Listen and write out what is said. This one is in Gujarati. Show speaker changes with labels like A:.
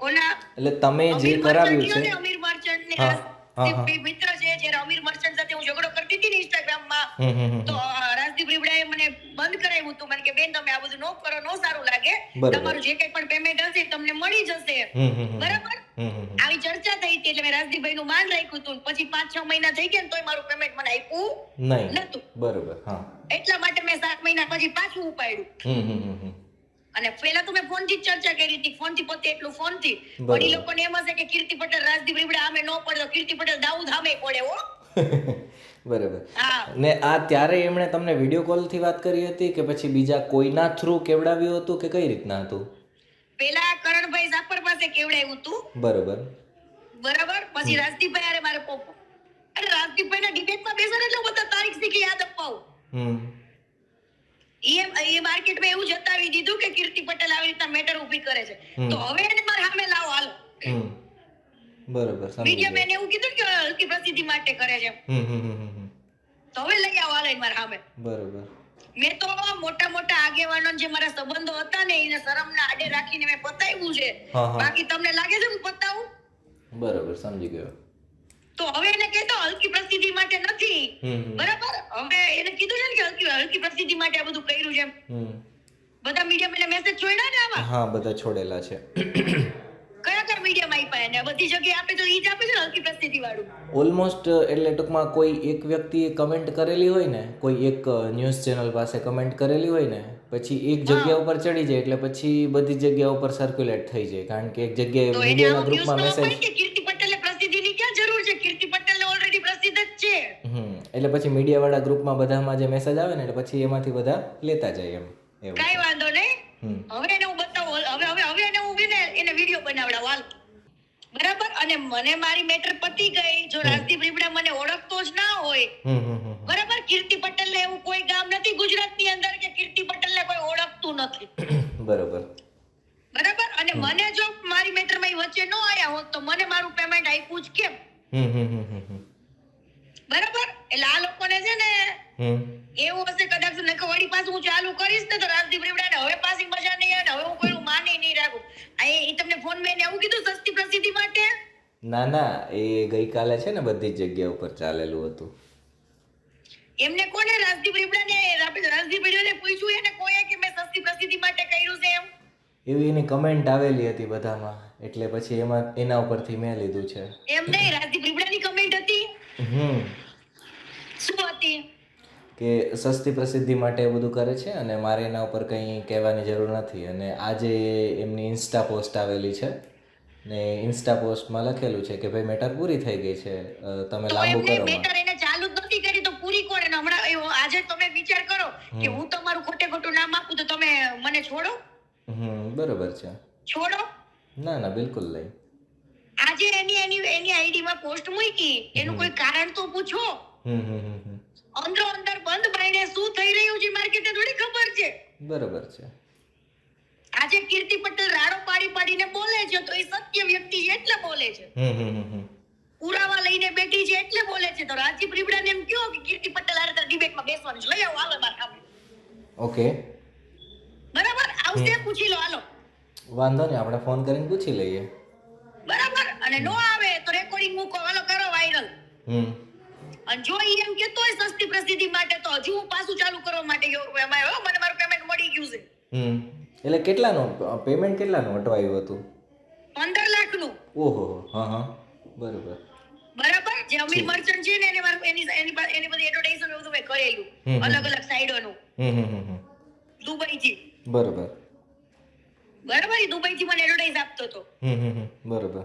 A: કોના
B: એટલે તમે જે
A: અમીર
B: કરાવ્યું
A: મર્ચન્ટ
B: છે.
A: ને અમીર મર્ચન્ટ ને
B: હા હા હા.
A: મિત્ર છે. જ્યારે અમીર મર્ચન્ટ સાથે હું ઝઘડો કરતી હતી ને ઇન્સ્ટાગ્રામમાં, તો
B: હમ.
A: રાજદીપ રીબડાએ મને બંધ કરાવ્યું હતું. મને કે બેન તમે આ બધું ન કરો, ન સારું લાગે.
B: બરોબર.
A: તમારું જે કંઈ પણ પેમેન્ટ હશે તમને મળી જશે. બરાબર. આવી ચર્ચા થઈ હતી એટલે મેં રાજદીપભાઈ નું માન રાખ્યું હતું. પછી 5-6 મહિના થઈ ગયા ને તોય મારું પેમેન્ટ મને આપ્યું
B: નહીં.
A: નતું.
B: બરોબર. હા.
A: એટલા માટે મેં 7 મહિના પછી પાછું ઉપાડ્યું. અને પહેલા તો મેં ફોન થી જ ચર્ચા કરી હતી. ફોન થી પોતે એટલું ફોન થી વડી લોકોને એમ હશે કે કીર્તિ પટેલ રાજદીપ રીબડા આમે ન પડે, કીર્તિ પટેલ દાઉદ આમે પડે હો.
B: બરાબર.
A: હા.
B: ને આ ત્યારે એમણે તમને વિડીયો કોલ થી વાત કરી હતી કે પછી બીજા કોઈના થ્રુ કેવડાવ્યું હતું કે કઈ રીતના હતું?
A: પેલા કરણભાઈ ઝાપર પાસે કેવડાવ્યું હતું.
B: બરોબર.
A: બરાબર. પછી રાજદીપભાઈ અરે મારે પોપો અરે રાજદીપભાઈ ના ડિબેટમાં બેસે એટલે બધા તારીખ શીખી યાદ અપાવું. એ માર્કેટમાં એવું જતાવી દીધું કે કીર્તિ પટેલ આવી રીતના મેટર ઊભી કરે છે. તો હવે એને મારા સામે લાવો હાલો.
B: બરોબર.
A: મીડિયા મેં એવું કીધું કે હલકી પ્રસિદ્ધિ માટે કરે છે. તો હવે લઈ આવો હાલો એને મારા સામે.
B: બરોબર.
A: મેં તો મોટા મોટા આગેવાનો જે મારા સંબંધો હતા ને એને શરમના આડે રાખીને મેં પતાવ્યું છે. બાકી તમને લાગે છે હું પતાવું?
B: બરોબર, સમજી ગયો.
A: તો હવે એને કહેતો હલકી પ્રસિદ્ધિ માટે નથી. બરાબર. હવે એને કીધું છે ને કે હલકી પ્રસિદ્ધિ માટે આ બધું કર્યું છે. બધા મીડિયા મને મેસેજ છોડ્યા ને આમાં.
B: હા, બધા છોડેલા છે.
A: કયા કયા મીડિયામાં આપ્યા એને? બધી જગ્યાએ આપે તો ઈ જ આપે છે ને હલકી પ્રસિદ્ધિ વાળું.
B: ઓલમોસ્ટ એટલે ટૂંકમાં કોઈ એક વ્યક્તિએ કમેન્ટ કરેલી હોય ને, કોઈ એક ન્યૂઝ ચેનલ પાસે કમેન્ટ કરેલી હોય ને, પછી એક જગ્યા ઉપર ચડી જાય એટલે પછી બધી જગ્યા ઉપર સર્ક્યુલેટ થઈ જાય. કારણ કે એક જગ્યાએ મીડિયાના ગ્રુપમાં મેસેજ
A: કીર્તિ પટેલને પ્રસિદ્ધિની ક્યાં જરૂર છે? કીર્તિ પટેલને ઓલરેડી પ્રસિદ્ધ જ છે.
B: એટલે પછી મીડિયાવાળા ગ્રુપમાં બધામાં જે મેસેજ આવે ને એટલે પછી એમાંથી બધા લેતા જાય એમ. એવું
A: કાઈ વાંધો નહીં. હવે એને હું બતાવું. હવે એને હું એને વિડિયો બનાવડાવ હાલ. બરાબર. અને મને મારી મેટર પતી ગઈ. જો રાજદીપ રીબડા મને ઓળખતો જ ના હોય, બરાબર, કીર્તિ પટેલને એવું કોઈ ગામ નથી ગુજરાતની અંદર કે કીર્તિ પટેલને કોઈ ઓળખતું નથી.
B: બરોબર.
A: બરાબર. અને મને જો મારી મેટરમાં વચ્ચે ન આયા હોત તો મને મારું પેમેન્ટ આપ્યું જ કેમ? બરાબર. એટલે આ લોકોને છે ને એવું હશે કદાચ નકર વળી પાછું હું ચાલુ કરીશ ને તો રાજદીપ રીબડાને હવે પાછી મજા નહીં આવે. હવે હું કોઈનું માની નહીં રાખું. એ તમને ફોન મેં એવું કીધું સસ્તી પ્રસિદ્ધિ માટે?
B: ના ના, એ ગઈકાલે છે ને બધી જ જગ્યા ઉપર ચાલેલું હતું.
A: એમને કોને રાજદીપ રીબડાને રાજદીપ રીબડાને પૂછ્યું એને કોઈ કે મેં સસ્તી પ્રસિદ્ધિ માટે કર્યું છે એમ?
B: એવી એની કમેન્ટ આવેલી હતી બધામાં એટલે પછી એના ઉપરથી મેં લીધું છે.
A: એમ નહીં, રાજદીપ રીબડાની કમેન્ટ હતી. શું હતી? કે
B: સસ્તી પ્રસિદ્ધિ માટે એ બધું કરે છે અને મારે એના ઉપર કંઈ કહેવાની જરૂર નથી. અને આજે એમની ઇન્સ્ટા પોસ્ટ આવેલી છે ને ઇન્સ્ટા પોસ્ટમાં લખેલું છે કે ભાઈ મેટર પૂરી થઈ ગઈ છે, તમે લાંબુ કરો.
A: મેટર એને ચાલુ જ નથી કરી તો પૂરી કોને? હમણાં આજે તમે વિચાર કરો કે હું તમારું ખોટે ખોટું નામ આપું તો તમે મને છોડો?
B: બરોબર છે.
A: છોડો?
B: ના ના, બિલકુલ નહીં.
A: આજે એની આઈડીમાં પોસ્ટ મૂકી એનું કોઈ કારણ તો પૂછો. અંદરો અંદર બંધ બાઈને શું થઈ રહ્યું છે માર્કેટને થોડી ખબર છે.
B: બરોબર છે.
A: આજે કીર્તિ પટેલ રાડો પાડીને બોલે છે તો એ સત્ય વ્યક્તિ છે એટલે બોલે છે. પુરાવા લઈને બેઠી છે એટલે બોલે છે. તો રાજદીપ રીબડાને એમ કહો કે કીર્તિ પટેલ આ રીતે ડિબેટમાં બેસવાનું છે, લઈ આવો હાલો મારા સામે.
B: ઓકે,
A: બરાબર. આવશે, પૂછી લો હાલો.
B: વાંધો નહીં, આપણે ફોન કરીને પૂછી લઈએ.
A: બરાબર. અને નો આવે તો રેકોર્ડિંગ મૂકો, હાલો કરો વાયરલ. અને જો ઈ એમ કેતો હોય સસ્તી પ્રસિદ્ધિ માટે તો હજી હું પાછું ચાલુ કરવા માટે મને મારું પેમેન્ટ મળી ગયું છે.
B: એટલે કેટલાનું પેમેન્ટ કેટલાનું અટવાયું હતું?
A: 15 લાખનું.
B: ઓહો. હા, બરોબર.
A: બરાબર. જે અમીર મર્ચન્ટ છે ને એની બધી એડવર્ટાઇઝમેન્ટ બધું મેં કરેલું અલગ અલગ સાઈડોનું. દુબઈથી.
B: બરોબર.
A: બરાબર. એ દુબઈથી મને એડવર્ટાઇઝ આપતો હતો.
B: બરોબર.